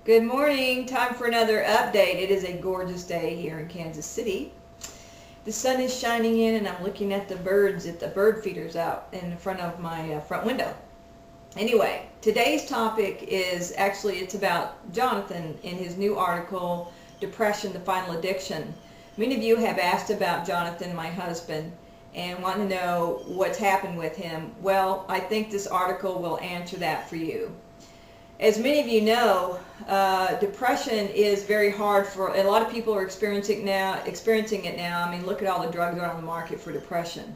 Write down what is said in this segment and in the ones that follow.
Good morning. Time for another update. It is a gorgeous day here in Kansas City. The sun is shining in and I'm looking at the birds at the bird feeders out in front of my front window. Anyway, today's topic is it's about Jonathan in his new article, Depression, the Final Addiction. Many of you have asked about Jonathan, my husband, and want to know what's happened with him. Well, I think this article will answer that for you. As many of you know, depression is very hard for a lot of people are experiencing it now. I mean, look at all the drugs that are on the market for depression.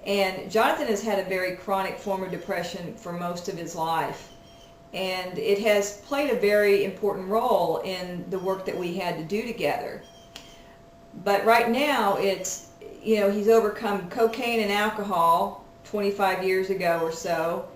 And Jonathan has had a very chronic form of depression for most of his life. And it has played a very important role in the work that we had to do together. But right now, he's overcome cocaine and alcohol 25 years ago or so.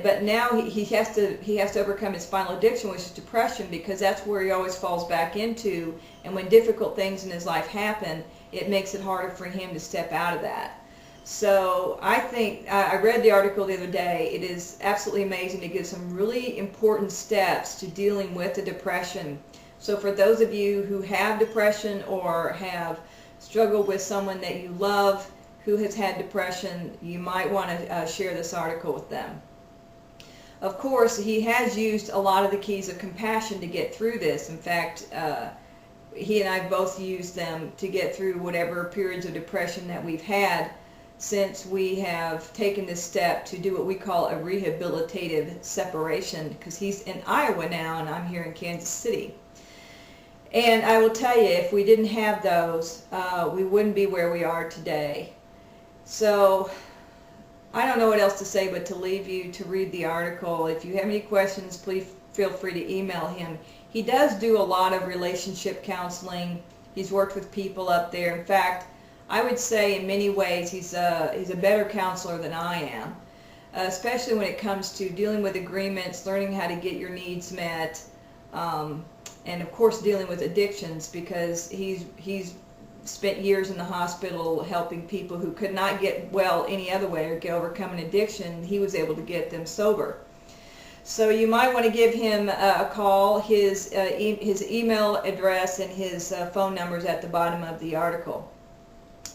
But now he has to overcome his final addiction, which is depression, because that's where he always falls back into. And when difficult things in his life happen, it makes it harder for him to step out of that. So I think, I read the article the other day. It is absolutely amazing to give some really important steps to dealing with the depression. So for those of you who have depression or have struggled with someone that you love who has had depression, you might want to share this article with them. Of course, he has used a lot of the keys of compassion to get through this. In fact, he and I both used them to get through whatever periods of depression that we've had since we have taken this step to do what we call a rehabilitative separation, because he's in Iowa now and I'm here in Kansas City. And I will tell you, if we didn't have those, we wouldn't be where we are today. So I don't know what else to say but to leave you to read the article. If you have any questions, please feel free to email him. He does do a lot of relationship counseling. He's worked with people up there. In fact, I would say in many ways he's a better counselor than I am, especially when it comes to dealing with agreements, learning how to get your needs met, and of course dealing with addictions, because he's spent years in the hospital helping people who could not get well any other way or overcome an addiction. He was able to get them sober. So you might want to give him a call. His email address and his phone number is at the bottom of the article.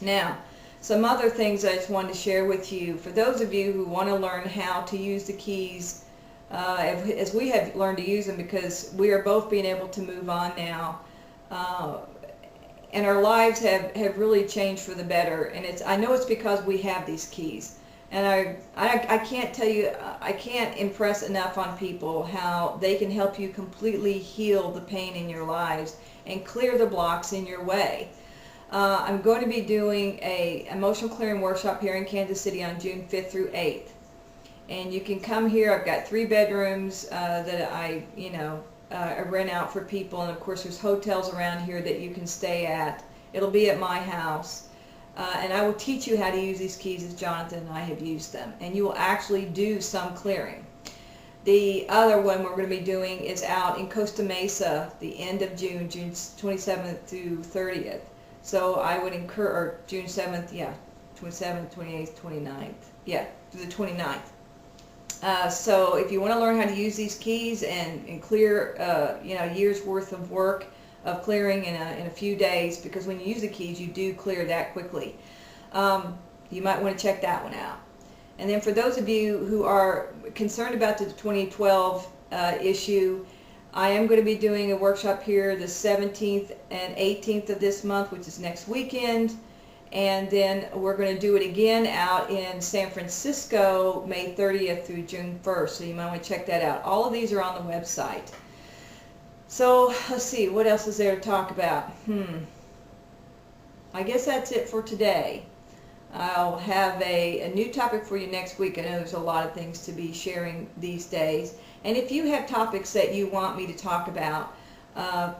Now, some other things I just wanted to share with you. For those of you who want to learn how to use the keys as we have learned to use them, because we are both being able to move on now, and our lives have really changed for the better. And I know it's because we have these keys. And I can't tell you, I can't impress enough on people how they can help you completely heal the pain in your lives and clear the blocks in your way. I'm going to be doing a emotional clearing workshop here in Kansas City on June 5th through 8th. And you can come here. I've got 3 bedrooms that I rent out for people, and of course there's hotels around here that you can stay at. It'll be at my house, and I will teach you how to use these keys as Jonathan and I have used them, and you will actually do some clearing. The other one we're going to be doing is out in Costa Mesa the end of June 27th through 30th. So I would or June 7th, 27th, 28th, 29th, through the 29th. So if you want to learn how to use these keys and clear years worth of work of clearing in a few days, because when you use the keys you do clear that quickly, you might want to check that one out. And then for those of you who are concerned about the 2012 issue, I am going to be doing a workshop here the 17th and 18th of this month, which is next weekend. And then we're going to do it again out in San Francisco, May 30th through June 1st. So you might want to check that out. All of these are on the website. So let's see, what else is there to talk about? I guess that's it for today. I'll have a new topic for you next week. I know there's a lot of things to be sharing these days. And if you have topics that you want me to talk about,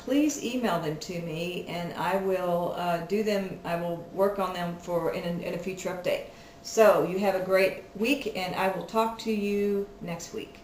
please email them to me, and I will do them. I will work on them in a future update. So you have a great week, and I will talk to you next week.